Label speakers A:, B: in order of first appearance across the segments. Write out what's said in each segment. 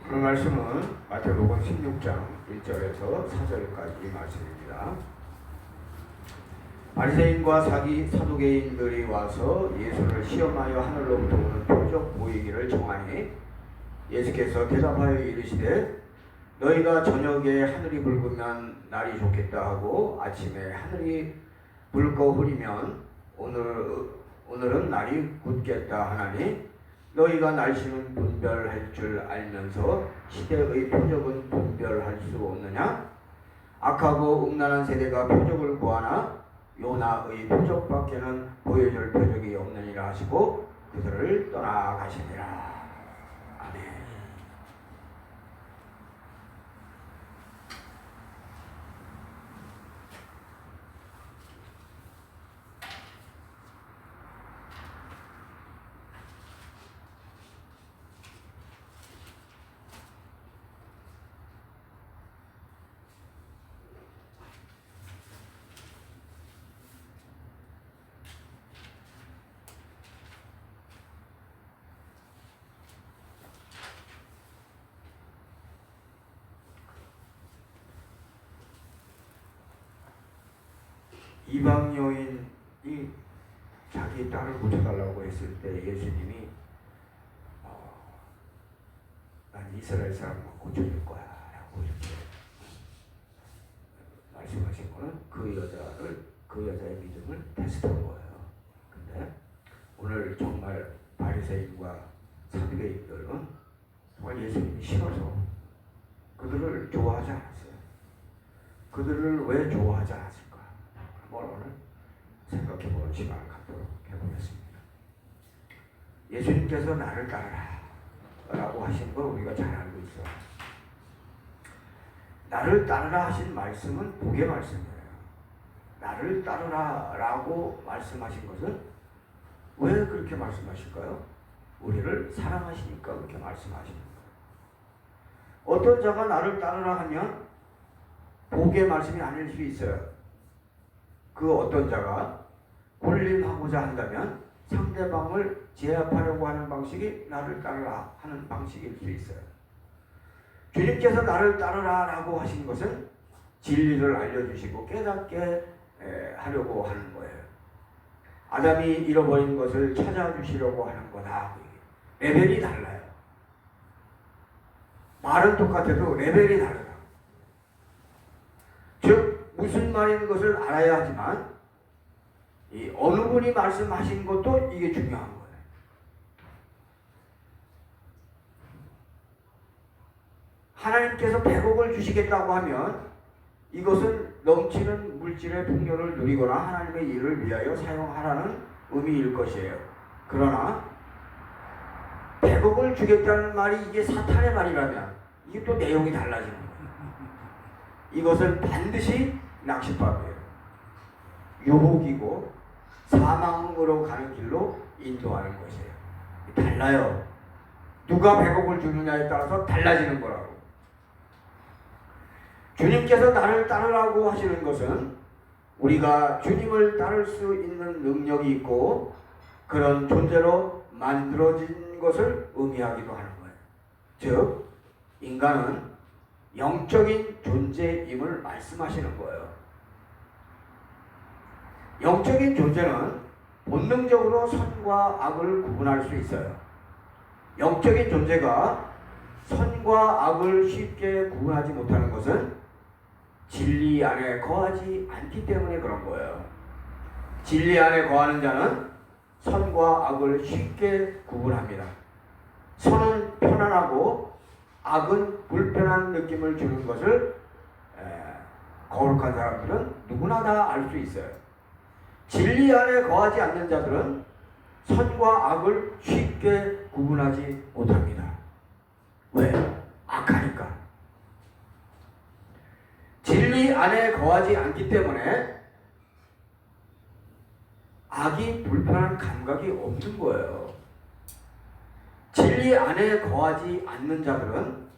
A: 그 말씀은 마태복음 16장 1절에서 4절까지 말씀입니다. 바리새인과 사두개인들이 와서 예수를 시험하여 하늘로부터 오는 표적 보이기를 청하니 예수께서 대답하여 이르시되 너희가 저녁에 하늘이 붉으면 날이 좋겠다 하고 아침에 하늘이 붉고 흐리면 오늘은 날이 굳겠다 하나니 너희가 날씨는 분별할 줄 알면서 시대의 표적은 분별할 수 없느냐? 악하고 음란한 세대가 표적을 구하나 요나의 표적밖에는 보여줄 표적이 없느니라 하시고 그들을 떠나가시니라. 아멘. 이방 여인이 자기 딸을 고쳐달라고 했을 때 예수님이 난 이스라엘 사람만 고쳐줄 거야 라고 이렇게 말씀하신 거는 그 여자의 믿음을 테스트한 거예요. 근데 오늘 정말 바리새인과 사두개인들은 정말 예수님이 싫어서 그들을 좋아하지 않았어요. 그들을 왜 좋아하지 않았을까? 오늘 생각해보는 시간을 갖도록 해보겠습니다. 예수님께서 나를 따르라 라고 하신 걸 우리가 잘 알고 있어요. 나를 따르라 하신 말씀은 복의 말씀이에요. 나를 따르라 라고 말씀하신 것은 왜 그렇게 말씀하실까요? 우리를 사랑하시니까 그렇게 말씀하시는 거예요. 어떤 자가 나를 따르라 하면 복의 말씀이 아닐 수 있어요. 그 어떤 자가 군림하고자 한다면 상대방을 제압하려고 하는 방식이 나를 따르라 하는 방식일 수 있어요. 주님께서 나를 따르라 라고 하신 것은 진리를 알려주시고 깨닫게 하려고 하는 거예요. 아담이 잃어버린 것을 찾아주시려고 하는 거다. 레벨이 달라요. 말은 똑같아도 레벨이 다르다. 즉 무슨 말인 것을 알아야 하지만 이 어느 분이 말씀하신 것도 이게 중요한 거예요. 하나님께서 100억을 주시겠다고 하면 이것은 넘치는 물질의 풍요를 누리거나 하나님의 일을 위하여 사용하라는 의미일 것이에요. 그러나 100억을 주겠다는 말이 이게 사탄의 말이라면 이게 또 내용이 달라지는 거예요. 이것은 반드시 낚싯밥이에요. 유혹이고 사망으로 가는 길로 인도하는 것이에요. 달라요. 누가 100억을 주느냐에 따라서 달라지는 거라고. 주님께서 나를 따르라고 하시는 것은 우리가 주님을 따를 수 있는 능력이 있고 그런 존재로 만들어진 것을 의미하기도 하는 거예요. 즉 인간은 영적인 존재임을 말씀하시는 거예요. 영적인 존재는 본능적으로 선과 악을 구분할 수 있어요. 영적인 존재가 선과 악을 쉽게 구분하지 못하는 것은 진리 안에 거하지 않기 때문에 그런 거예요. 진리 안에 거하는 자는 선과 악을 쉽게 구분합니다. 선은 편안하고 악은 불편한 느낌을 주는 것을 거룩한 사람들은 누구나 다 알 수 있어요. 진리 안에 거하지 않는 자들은 선과 악을 쉽게 구분하지 못합니다. 왜? 악하니까. 진리 안에 거하지 않기 때문에 악이 불편한 감각이 없는 거예요. 진리 안에 거하지 않는 자들은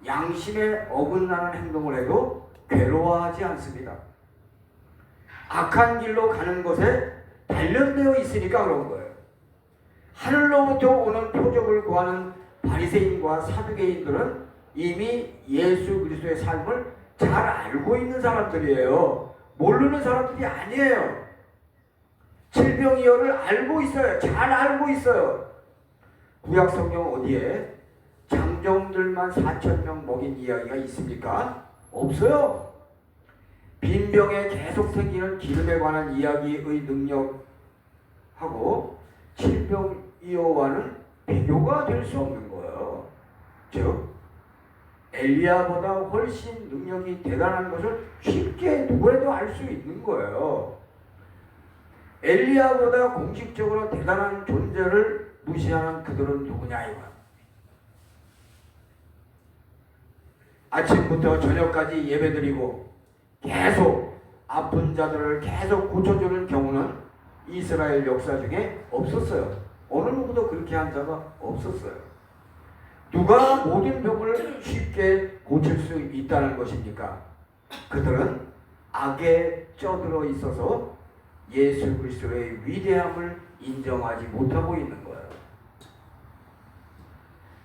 A: 양심에 어긋나는 행동을 해도 괴로워하지 않습니다. 악한 길로 가는 것에 단련되어 있으니까 그런 거예요. 하늘로부터 오는 표적을 구하는 바리새인과 사두개인들은 이미 예수 그리스도의 삶을 잘 알고 있는 사람들이에요. 모르는 사람들이 아니에요. 칠병이어를 알고 있어요. 잘 알고 있어요. 구약 성경 어디에 장정들만 4,000명 먹인 이야기가 있습니까? 없어요. 빈병에 계속 생기는 기름에 관한 이야기의 능력하고 칠병이어와는 비교가 될 수 없는 거예요. 즉 엘리야보다 훨씬 능력이 대단한 것을 쉽게 누구라도 알 수 있는 거예요. 엘리야보다 공식적으로 대단한 존재를 무시하는 그들은 누구냐 이거야. 아침부터 저녁까지 예배드리고 계속 아픈 자들을 계속 고쳐주는 경우는 이스라엘 역사 중에 없었어요. 어느 누구도 그렇게 한 자가 없었어요. 누가 모든 병을 쉽게 고칠 수 있다는 것입니까? 그들은 악에 쪄들어 있어서 예수 그리스도의 위대함을 인정하지 못하고 있는 거예요.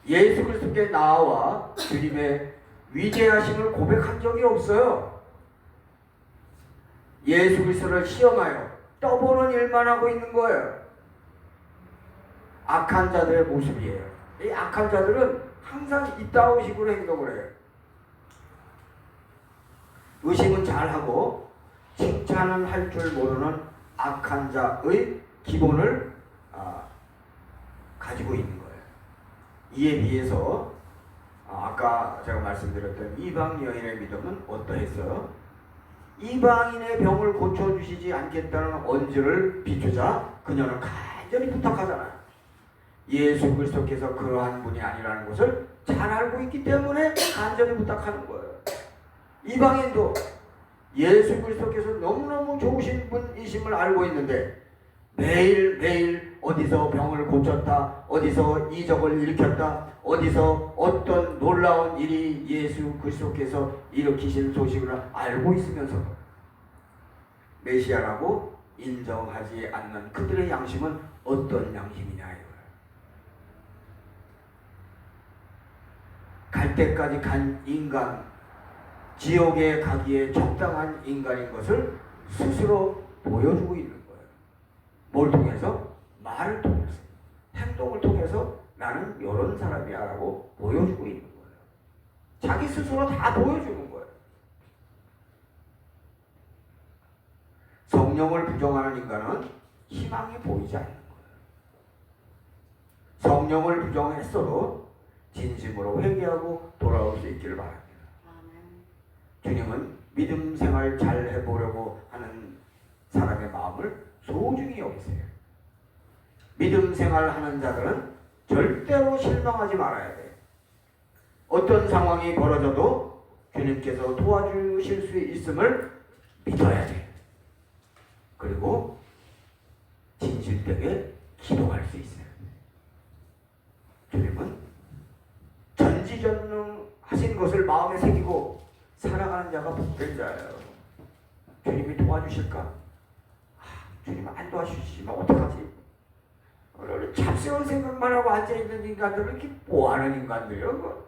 A: 예수 그리스도께 나와 주님의 위대하심을 고백한 적이 없어요. 예수 그리스도를 시험하여 떠보는 일만 하고 있는 거예요. 악한 자들의 모습이에요. 이 악한 자들은 항상 이따오 식으로 행동을 해요. 의심은 잘하고 칭찬은 할 줄 모르는 악한 자의 기본을 가지고 있는 거예요. 이에 비해서 아까 제가 말씀드렸던 이방 여인의 믿음은 어떠했어요? 이방인의 병을 고쳐주시지 않겠다는 언지를 비추자 그녀는 간절히 부탁하잖아요. 예수 그리스도께서 그러한 분이 아니라는 것을 잘 알고 있기 때문에 간절히 부탁하는 거예요. 이방인도 예수 그리스도께서 너무너무 좋으신 분이심을 알고 있는데 매일매일 어디서 병을 고쳤다, 어디서 이적을 일으켰다, 어디서 어떤 놀라운 일이 예수 그리스도께서 일으키신 소식을 알고 있으면서 메시아라고 인정하지 않는 그들의 양심은 어떤 양심이냐 이거예요. 갈 때까지 간 인간, 지옥에 가기에 적당한 인간인 것을 스스로 보여주고 있는 거예요. 뭘 통해서? 말을 통해서, 행동을 통해서 나는 이런 사람이야 라고 보여주고 있는 거예요. 자기 스스로 다 보여주는 거예요. 성령을 부정하는 인간은 희망이 보이지 않는 거예요. 성령을 부정했어도 진심으로 회개하고 돌아올 수 있기를 바랍니다. 주님은 믿음 생활 잘 해보려고 하는 사람의 마음을 소중히 여기세요. 믿음 생활 하는 자들은 절대로 실망하지 말아야 돼요. 어떤 상황이 벌어져도 주님께서 도와주실 수 있음을 믿어야 돼요. 그리고 진실되게 기도할 수 있어요. 주님은 전지전능하신 것을 마음에 새기고 살아가는 자가 복된 자예요. 주님이 도와주실까? 주님 안 도와주시면 어떡하지? 잡스러운 생각만 하고 앉아있는 인간들은 이렇게 뭐하는 인간들이에요?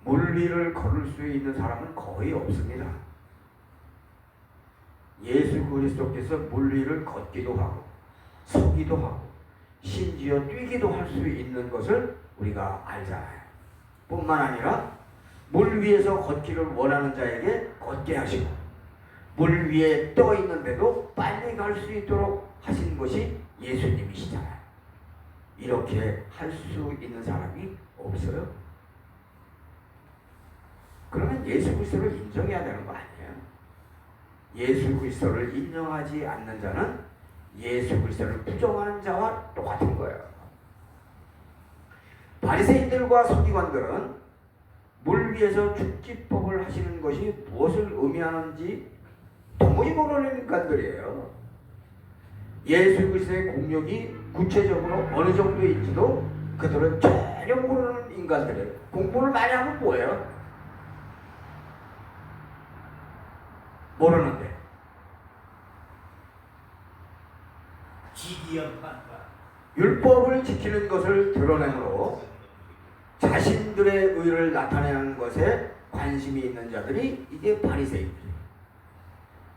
A: 물 위를 걸을 수 있는 사람은 거의 없습니다. 예수 그리스도께서 물 위를 걷기도 하고 서기도 하고 심지어 뛰기도 할 수 있는 것을 우리가 알잖아요. 뿐만 아니라 물 위에서 걷기를 원하는 자에게 걷게 하시고 물 위에 떠 있는데도 빨리 갈 수 있도록 하신 것이 예수님이시잖아요. 이렇게 할 수 있는 사람이 없어요. 그러면 예수 그리스도를 인정해야 되는 거 아니에요? 예수 그리스도를 인정하지 않는 자는 예수 그리스도를 부정하는 자와 똑같은 거예요. 바리새인들과 서기관들은 물 위에서 축지법을 하시는 것이 무엇을 의미하는지 도무지 모르는 인간들이에요. 예수 그리스도의 공력이 구체적으로 어느 정도인지도 그들은 전혀 모르는 인간들이에요. 공부를 많이 하면 뭐예요? 모르는데
B: 기기연판과
A: 율법을 지키는 것을 드러내므로 자신들의 의를 나타내는 것에 관심이 있는 자들이 이게 바리새인들이에요.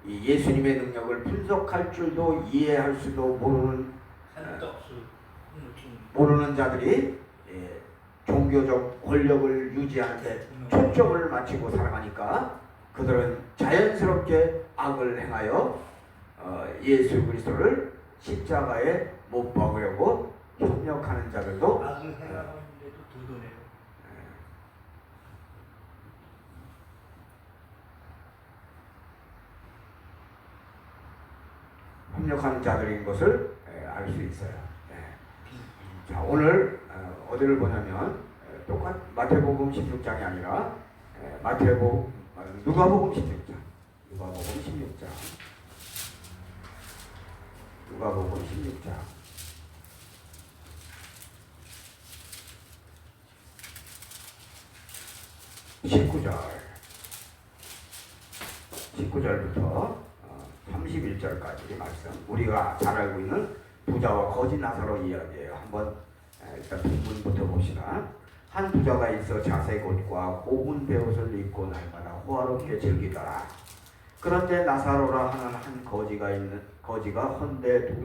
A: 이 예수님의 능력을 분석할 줄도 이해할 수도 모르는 자들이 종교적 권력을 유지하는 데 초점을 맞추고 살아가니까 그들은 자연스럽게 악을 행하여 예수 그리스도를 십자가에 못 박으려고 협력하는 자들도
B: 악을 행하는데도 두도네요.
A: 협력하는 자들인 것을 알 수 있어요. 자, 오늘 어디를 보냐면 마태복음 16장이 아니라 누가복음 16장. 누가복음 16장. 누가복음 16장. 19절부터 31절까지 말씀. 우리가 잘 알고 있는 부자와 거지 나사로 이야기예요. 한번 일단 본문부터 봅시다. 한 부자가 있어 자색 옷과 고운 베옷을 입고 날마다 호화롭게 즐기더라. 그런데 나사로라 하는 한 거지가 헌데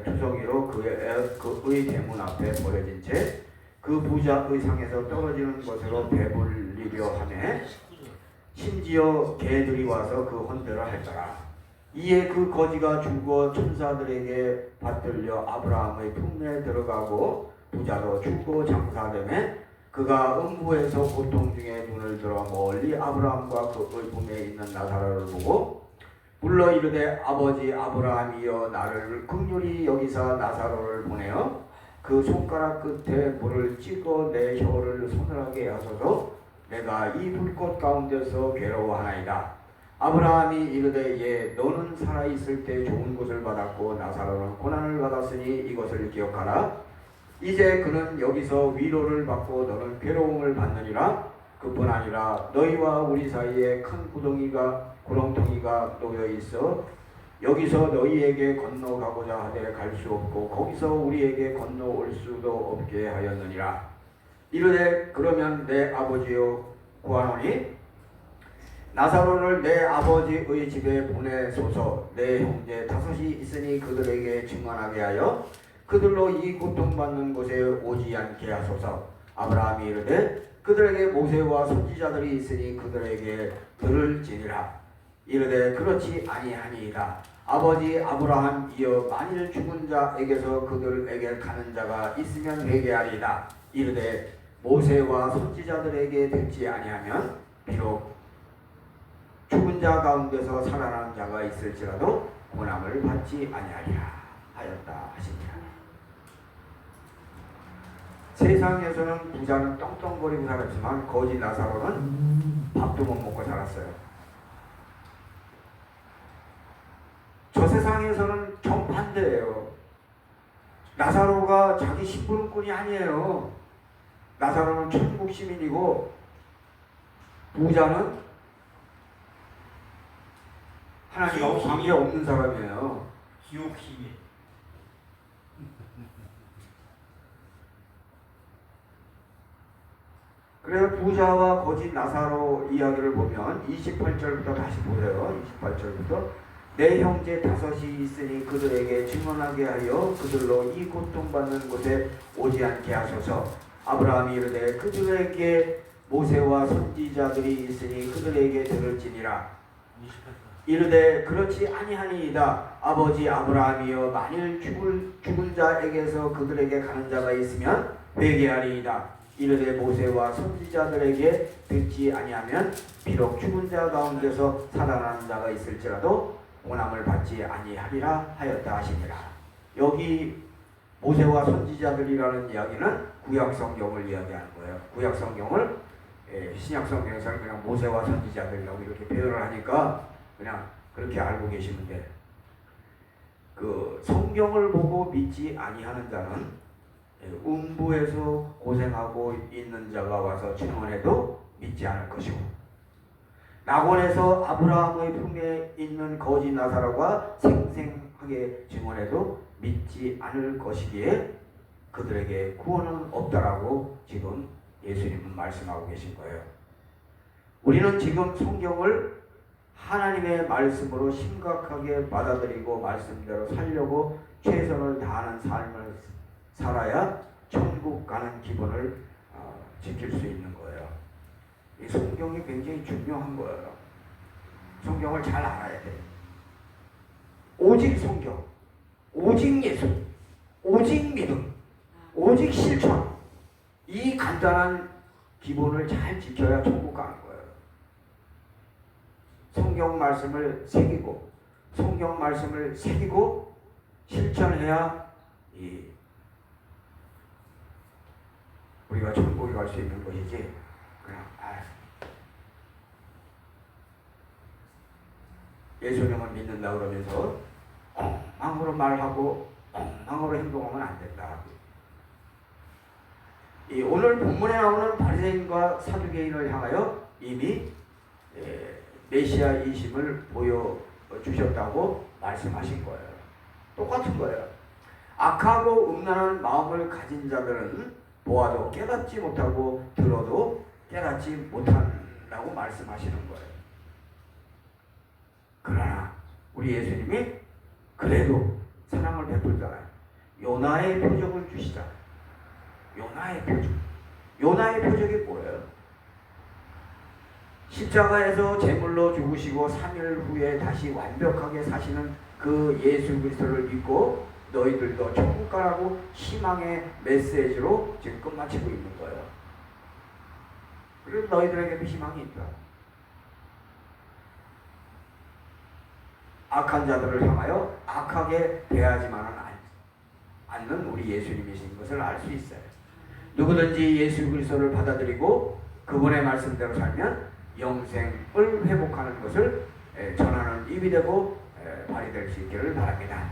A: 투성이로 그의 대문 앞에 버려진 채 그 부자의 상에서 떨어지는 것으로 배불리려 하매 심지어 개들이 와서 그 헌대를 할더라. 이에 그 거지가 죽어 천사들에게 받들려 아브라함의 품에 들어가고 부자도 죽고 장사되매 그가 음부에서 고통 중에 눈을 들어 멀리 아브라함과 그의 품에 있는 나사로를 보고 불러 이르되 아버지 아브라함이여 나를 긍휼히 여기사 나사로를 보내어 그 손가락 끝에 물을 찍어 내 혀를 서늘하게 하소서. 내가 이 불꽃 가운데서 괴로워하나이다. 아브라함이 이르되 예 너는 살아있을 때 좋은 것을 받았고 나사로는 고난을 받았으니 이것을 기억하라. 이제 그는 여기서 위로를 받고 너는 괴로움을 받느니라. 그뿐 아니라 너희와 우리 사이에 큰 구렁텅이가 놓여 있어 여기서 너희에게 건너가고자 하되 갈 수 없고 거기서 우리에게 건너올 수도 없게 하였느니라. 이르되 그러면 내 아버지여 구하노니 나사로를 내 아버지의 집에 보내소서. 내 형제 5이 있으니 그들에게 증언하게 하여 그들로 이 고통받는 곳에 오지 않게 하소서. 아브라함이 이르되 그들에게 모세와 선지자들이 있으니 그들에게 들을지니라. 이르되 그렇지 아니하니이다. 아버지 아브라함이여 만일 죽은 자에게서 그들에게 가는 자가 있으면 회개하리이다. 이르되 모세와 선지자들에게 듣지 아니하면 비록 죽은 자 가운데서 살아난 자가 있을지라도 고난을 받지 아니하리라 하였다 하시니라. 세상에서는 부자는 떵떵거리고 살았지만 거지 나사로는 밥도 못 먹고 살았어요. 저 세상에서는 정반대예요. 나사로가 자기 심부름꾼이 아니에요. 나사로는 천국 시민이고 부자는 하나님하고 관계 없는 사람이에요.
B: 기옥 시민.
A: 그래서 부자와 거지 나사로 이야기를 보면 28절부터 다시 보세요. 28절부터 내 형제 5이 있으니 그들에게 증언하게 하여 그들로 이 고통받는 곳에 오지 않게 하소서. 아브라함이 이르되 그들에게 모세와 선지자들이 있으니 그들에게 들을지니라. 이르되 그렇지 아니하니이다. 아버지 아브라함이여 만일 죽은 자에게서 그들에게 가는 자가 있으면 회개하리이다. 이르되 모세와 선지자들에게 듣지 아니하면 비록 죽은 자 가운데서 살아나는 자가 있을지라도 고난을 받지 아니하리라 하였다 하시니라. 여기 모세와 선지자들이라는 이야기는 구약성경을 이야기하는 거예요. 구약성경을 신약성경에서는 그냥 모세와 선지자들이라고 이렇게 표현을 하니까 그냥 그렇게 알고 계시면 돼. 그 성경을 보고 믿지 아니하는 자는 음부에서 고생하고 있는 자가 와서 증언해도 믿지 않을 것이고, 낙원에서 아브라함의 품에 있는 거지 나사로가 생생하게 크게 증언해도 믿지 않을 것이기에 그들에게 구원은 없다라고 지금 예수님은 말씀하고 계신 거예요. 우리는 지금 성경을 하나님의 말씀으로 심각하게 받아들이고 말씀대로 살려고 최선을 다하는 삶을 살아야 천국 가는 기본을 지킬 수 있는 거예요. 이 성경이 굉장히 중요한 거예요. 성경을 잘 알아야 돼요. 오직 성경, 오직 예수, 오직 믿음, 오직 실천, 이 간단한 기본을 잘 지켜야 천국 가는 거예요. 성경 말씀을 새기고 성경 말씀을 새기고 실천해야 우리가 천국에 갈 수 있는 것이지 그냥 예수님을 믿는다 그러면서 엉망으로 말하고 엉망으로 행동하면 안 된다. 오늘 본문에 나오는 바리새인과 사두개인을 향하여 이미 메시아이심을 보여주셨다고 말씀하신 거예요. 똑같은 거예요. 악하고 음란한 마음을 가진 자들은 보아도 깨닫지 못하고 들어도 깨닫지 못한다고 말씀하시는 거예요. 그러나 우리 예수님이 그래도 사랑을 베풀잖아요. 요나의 표적을 주시잖아요. 요나의 표적. 요나의 표적이 뭐예요? 십자가에서 제물로 죽으시고 3일 후에 다시 완벽하게 사시는 그 예수 그리스도를 믿고 너희들도 천국 가라고 희망의 메시지로 지금 끝마치고 있는 거예요. 그래서 너희들에게도 희망이 있다. 악한 자들을 향하여 악하게 대하지만은 않는 우리 예수님이신 것을 알 수 있어요. 누구든지 예수 그리스도를 받아들이고 그분의 말씀대로 살면 영생을 회복하는 것을 전하는 입이 되고 발휘될 수 있기를 바랍니다.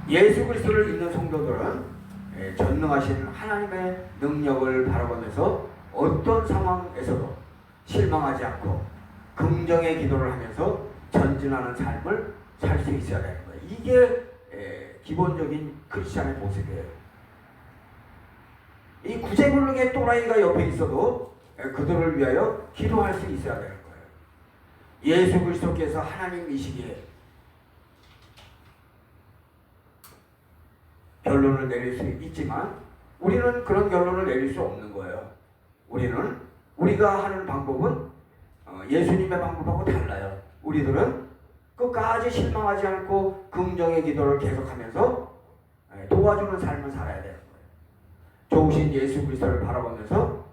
A: 예수 그리스도를 믿는 성도들은 전능하신 하나님의 능력을 바라보면서 어떤 상황에서도 실망하지 않고 긍정의 기도를 하면서 전진하는 삶을 살 수 있어야 되는 거예요. 이게 기본적인 크리스찬의 모습이에요. 이 구제불능의 또라이가 옆에 있어도 그들을 위하여 기도할 수 있어야 되는 거예요. 예수 그리스도께서 하나님이시기에 결론을 내릴 수 있지만 우리는 그런 결론을 내릴 수 없는 거예요. 우리가 하는 방법은 예수님의 방법하고 달라요. 우리들은 끝까지 실망하지 않고 긍정의 기도를 계속하면서 도와주는 삶을 살아야 되는 거예요. 좋으신 예수 그리스도를 바라보면서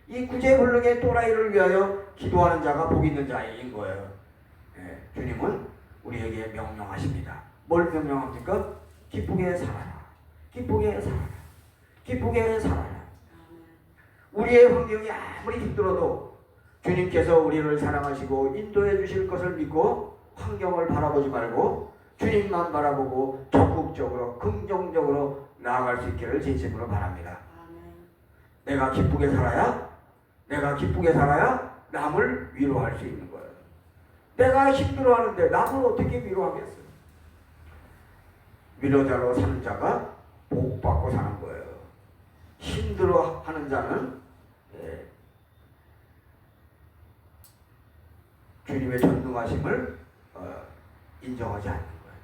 A: 이 구제불능의 또라이를 위하여 기도하는 자가 복 있는 자인 거예요. 주님은 우리에게 명령하십니다. 뭘 명령합니까? 기쁘게 살아라. 기쁘게 살아라. 기쁘게 살아라. 우리의 환경이 아무리 힘들어도 주님께서 우리를 사랑하시고 인도해 주실 것을 믿고 환경을 바라보지 말고 주님만 바라보고 적극적으로 긍정적으로 나아갈 수 있기를 진심으로 바랍니다. 내가 기쁘게 살아야 남을 위로할 수 있는 거예요. 내가 힘들어하는데 남을 어떻게 위로하겠어요? 위로자로 사는 자가 복받고 사는 거예요. 힘들어하는 자는 주님의 전능하심을 인정하지 않는 거예요.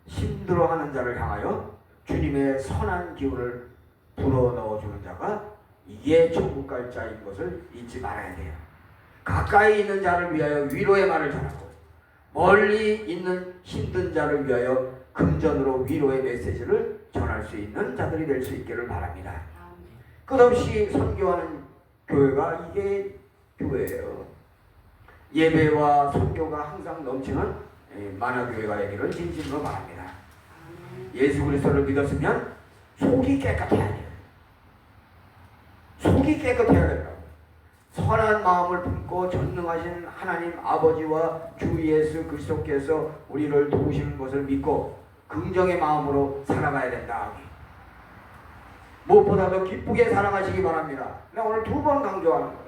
A: 힘들어하는 자를 향하여 주님의 선한 기운을 불어넣어주는 자가 이게 천국 갈 자인 것을 잊지 말아야 돼요. 가까이 있는 자를 위하여 위로의 말을 전하고 멀리 있는 힘든 자를 위하여 금전으로 위로의 메시지를 전할 수 있는 자들이 될 수 있기를 바랍니다. 끝없이 선교하는 교회가 이게 교회예요. 예배와 선교가 항상 넘치는 만화교회가 되기를 진심으로 바랍니다. 예수 그리스도를 믿었으면 속이 깨끗해야 돼요. 속이 깨끗해야 된다고. 선한 마음을 품고 전능하신 하나님 아버지와 주 예수 그리스도께서 우리를 도우시는 것을 믿고 긍정의 마음으로 살아가야 된다. 무엇보다도 기쁘게 살아가시기 바랍니다. 내가 오늘 2번 강조하는 거예요.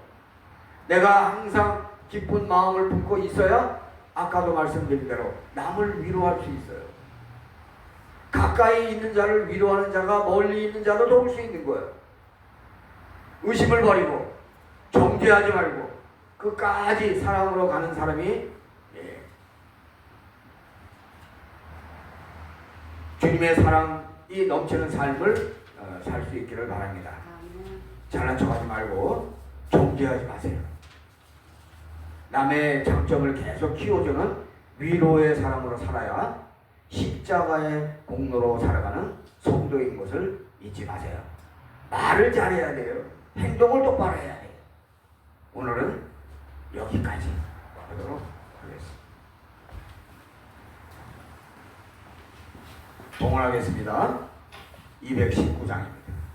A: 내가 항상 기쁜 마음을 품고 있어야 아까도 말씀드린 대로 남을 위로할 수 있어요. 가까이 있는 자를 위로하는 자가 멀리 있는 자도 도울 수 있는 거예요. 의심을 버리고 정죄하지 말고 끝까지 사랑으로 가는 사람이 주님의 사랑이 넘치는 삶을 살 수 있기를 바랍니다. 잘난 척하지 말고 정죄하지 마세요. 남의 장점을 계속 키워주는 위로의 사람으로 살아야 십자가의 공로로 살아가는 성도인 것을 잊지 마세요. 말을 잘해야 돼요. 행동을 똑바로 해야 돼요. 오늘은 여기까지 하도록 하겠습니다. 동원하겠습니다. 219장입니다.